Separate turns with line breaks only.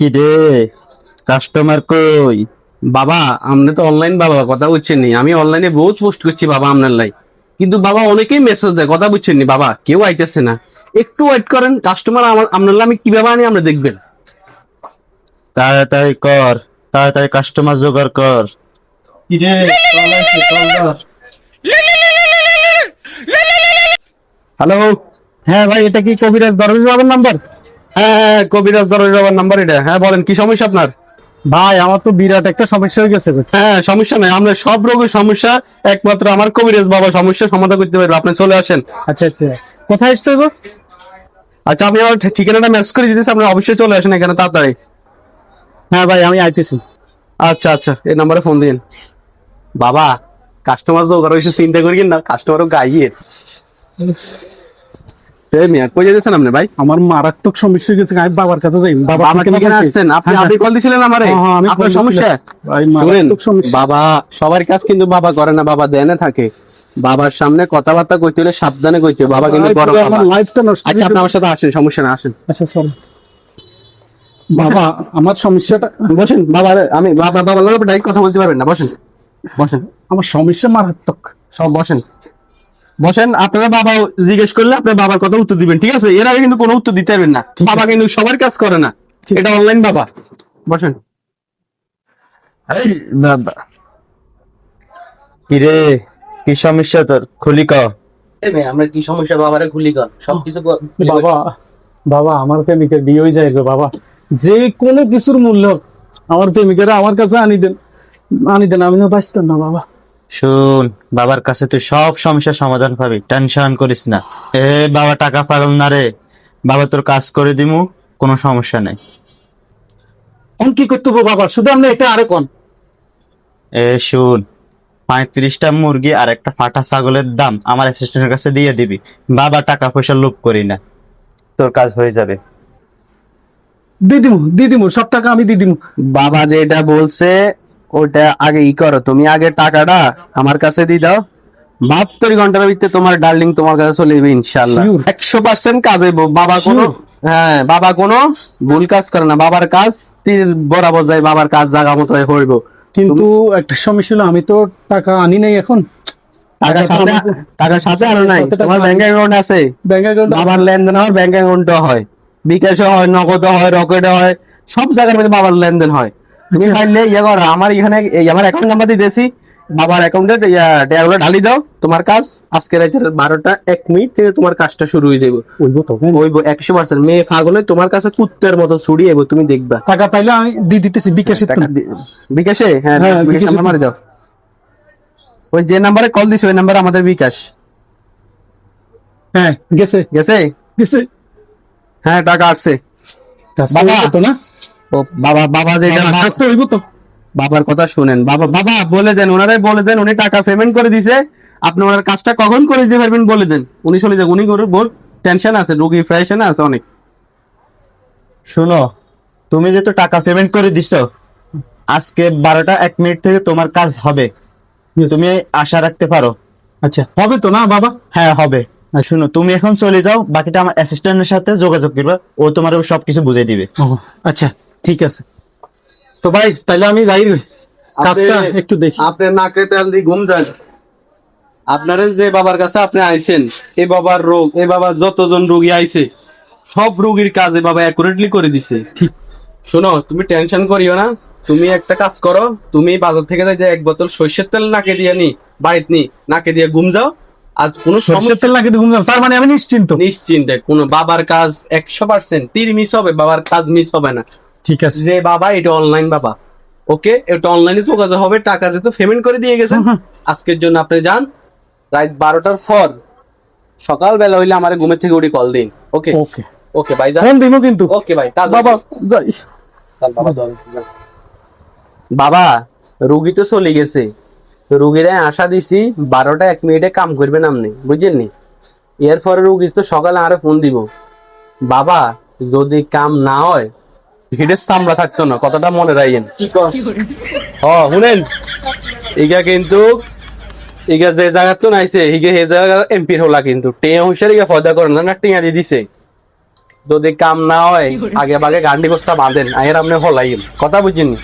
কি রে, কাস্টমার কই?
বাবা আপনি তো অনলাইন বাবা কথা বুঝছেন নি, আমি অনলাইনে বহুত পোস্ট করছি বাবা আপনার লাই, কিন্তু বাবা অনেকেই মেসেজ দেয় কথা বুঝছেন নি বাবা, কেউ আইতেছে না। একটু ওয়েট করেন, কাস্টমার আমার আপনার লাই আমি কিভাবে আনি আপনি দেখবেন।
তাড়াতাড়ি কর, তাড়াতাড়ি কাস্টমার জোগাড় কর।
কি রে, কল আসছে, কল ধর।
হ্যালো,
হ্যাঁ ভাই, এটা কি কবিরাজ দরবেশ বাবার নাম্বার?
হ্যাঁ হ্যাঁ, কবিরাজ দরজ বাবার নাম্বার এটা। হ্যাঁ বলেন, কি সমস্যা আপনার?
ভাই আমার তো বিরাট একটা সমস্যা হয়ে গেছে।
হ্যাঁ সমস্যা নাই, আমরা সব রোগের সমস্যা একমাত্র আমার কবিরাজ বাবা সমস্যা সমাধান করতে পারবে, আপনি চলে আসেন।
আচ্ছা আচ্ছা, কোথায় আসতে হবে?
আচ্ছা আমি আমার ঠিকানাটা মেসেজ করে দিতেছি, আপনি অবশ্যই চলে আসেন এখানে তাড়াতাড়ি।
হ্যাঁ ভাই, আমি আইতেছি।
আচ্ছা আচ্ছা, এই নাম্বারে ফোন দিন। বাবা কাস্টমার জোগাড় হয়েছে, চিন্তা করি না, কাস্টমারও গাইয়ে এই মিয়া কই যেতেছেন আপনি ভাই?
আমার মারাত্মক সমস্যা হয়ে গেছে, আমি বাবার কাছে যাই। বাবা
বাবা
ঠিকানা
ঠিকানা
পাইছে?
আসছেন আপনি?
হ্যাঁ,
আপনি কল দিছিলেন আমারে?
হ্যাঁ, হ্যাঁ, আমি
আপনার
call
সমস্যা?
দিছিলাম। ভাই,
শুনেন
মারাত্মক সমস্যা।
বাবা, সবার কাজ কিন্তু বাবা করে না, বাবা দেনে থাকে। বাবার সামনে কথাবার্তা কইতে হলে সাবধানে কইতে হবে, বাবা কিন্তু
ভাই,
বড়
পুরো
বাবা।
আমার লাইফটা নষ্ট
আচ্ছা
হয়ে
আপনি
গেছে।
আমার সাথে আসেন, সমস্যা না, আসেন।
আচ্ছা চল। বাবা আমার সমস্যাটা,
বসেন বাবা, আমি বাবা বাবার লোক ডাইরেক্ট কথা বলতে পারবেন না, বসেন বসেন
আমার সমস্যা মারাত্মক।
সব বসেন বসেন। আপনারা বাবা জিজ্ঞেস করলে আপনার বাবার কথা উত্তর দিবেন, ঠিক আছে? এর আগে কিন্তু কোনো উত্তর দিতে পারবেন না, বাবা কিন্তু সবার কাজ করে না, এটা অনলাইন বাবা। বসেন।
এই বাবা, কি রে, কি সমস্যা তোর? খুলি ক।
আমরা কি সমস্যা বাবারে খুলি কর, সবকিছু
বাবা, বাবা আমার প্রেমিকের বিয়ে হয়ে যায় গো বাবা। যে কোনো কিছুর মূল্য আমার প্রেমিকেরা আমার কাছে আনি দেন, আনি দেন, আমি বাঁচতাম না বাবা।
শুন, বাবার কাছে তুই সব সমস্যার সমাধান পাবি, টেনশন করিস না। এ বাবা টাকা পাগল না রে, বাবা তোর কাজ করে দিমু, কোনো সমস্যা নাই।
এখন কি করতে হবে বাবা? শুধু আমরা এটা আরে কোন।
এ শুন, 35টা মুরগি আর একটা ফাটা ছাগলের দাম আমার অ্যাসিস্ট্যান্টের কাছে দিয়ে দিবি। বাবা টাকা পয়সা লোভ করি না, তোর কাজ হয়ে যাবে।
দিয়ে দিমু, সব টাকা আমি দিয়ে দিমু।
বাবা যেটা বলছে ওটা আগে ই করো, তুমি আগে টাকাটা আমার কাছে দিয়ে দাও। 72 ঘন্টার ভিতরে তোমার ডার্লিং তোমার কাছে চলে যাবে ইনশাআল্লাহ।
Sure.
100% কাজ হইব। বাবা কোনো হ্যাঁ বাবা কোনো ভুল কাজ করে না, বাবার কাজ তীর বরাবর যায়, বাবার কাজ জায়গা মতো হইব।
কিন্তু একটা সমস্যা হলো, আমি তো টাকা আনি নাই এখন।
টাকার সাথে আরো নাই, তোমার ব্যাংক অ্যাকাউন্ট আছে?
ব্যাংক অ্যাকাউন্ট
বাবার লেনদেন হয় ব্যাংক অ্যাকাউন্টে হয়, বিকাশে হয়, নগদে হয়, রকেটে হয়, সব জায়গার মধ্যে বাবার লেনদেন হয়। তুমি পাইলে ইয়ে করো, আমার এখানে আমার অ্যাকাউন্ট নাম্বার দিতেছি, বাবার অ্যাকাউন্টে টাকাগুলো ঢালি দাও। তোমার কাজ আজকে রাতের 12টা 1 মিনিট থেকে তোমার কাজটা শুরু হয়ে যাবে।
হইব তো?
ওইব 100%। মেয়ে পাগলে তোমার কাছে কুত্তের মতো ছুড়ি এবো, তুমি দেখবা।
টাকা পাইলে আমি দিয়ে দিতেছি বিকাশে।
বিকাশে? হ্যাঁ
হ্যাঁ,
বিকাশ
বিকাশে
নাম্বার দাও। ওই যে নাম্বারে কল দিছো ওই নাম্বার আমাদের বিকাশ।
হ্যাঁ গেছে
গেছে?
গেছে।
হ্যাঁ টাকা আসছে।
বাবা
বাবা
তো না,
ও বাবা, বাবা যেটা
কাজটা হইব তো?
বাবার কথা শুনেন, বাবা বাবা বলে দেন, ওনারাই বলে দেন, উনি টাকা পেমেন্ট করে দিছে, আপনি ওনার কাজটা কখন করে দিতে পারবেন বলে দেন, উনি চলে যান। উনি বহুত টেনশন আছে, রোগী প্রেশান আছে অনেক।
শুনো, তুমি যেহেতু টাকা পেমেন্ট করে দিছো, আজকে 12টা 1 মিনিট থেকে তোমার কাজ হবে, তুমি আশা রাখতে পারো।
আচ্ছা হবে তো না বাবা?
হ্যাঁ হবে। আর শুনো, তুমি এখন চলে যাও, বাকিটা আমার অ্যাসিস্ট্যান্টের সাথে যোগাযোগ করবে, ও তোমার সবকিছু বুঝিয়ে দিবে।
ও আচ্ছা ঠিক আছে। তো ভাই তাইলে আমি যাই রে, কাজটা একটু দেখি।
আপনি নাকে তেল দিয়ে ঘুম যান। আপনারা যে বাবার কাছে আপনি আইছেন, এই বাবার রোগ, এই বাবার যতজন রোগী আইছে সব রোগীর কাজ এই বাবা অ্যাকুরেটলি করে দিছে।
ঠিক।
শোনো তুমি টেনশন করিও না, তুমি একটা কাজ করো, তুমি বাজার থেকে যাই যে 1 বোতল সর্ষের তেল নাকে দিয়ে নি, বাড়িতে নি, নাকে দিয়ে ঘুম যাও। আর কোনো
সরষের তেল লাগে ঘুম যাও, তার মানে আমি নিশ্চিন্ত?
নিশ্চিন্তে, কোনো বাবার কাজ 100% তীর মিস হবে, বাবার কাজ মিস হবে না।
ঠিক আছে।
যে বাবা এটা অনলাইন বাবা, ওকে এটা অনলাইনে যোগাযোগ হবে, টাকা যেহেতু পেমেন্ট করে দিয়ে গেছেন আজকের জন্য আপনি যান। রাত 12টার পর সকালবেলা হইলে আমার ঘুমের থেকে উঠে কল দিন। ওকে
ওকে
ওকে ভাই, যান।
ফোন দিব কিন্তু।
ওকে ভাই,
বাবা যাই।
বাবা রুগী তো চলে গেছে, রুগীরা আশা দিছি 12টা 1 মিনিটে কাম করবেন আপনি, বুঝলেন নি? এরপরে রুগী তো সকালে আরে ফোন দিব। বাবা যদি কাম না হয় হিডের চামড়া থাকতো না, কথাটা মনে রাখেন। শুনেন, ইগা কিন্তু ইগা যে জায়গা তো নাইছে, হিগে হে জায়গা এমপির হলা, কিন্তু টেয়া হুঁশিয়ার ইগা ফয়দা করেন না, টিয়া দিয়ে দিছে। যদি কাম না হয় আগে ভাগে গান্ডি বস্তা বাঁধেন আয়ের আপনি হলাইম কথা বুঝিনি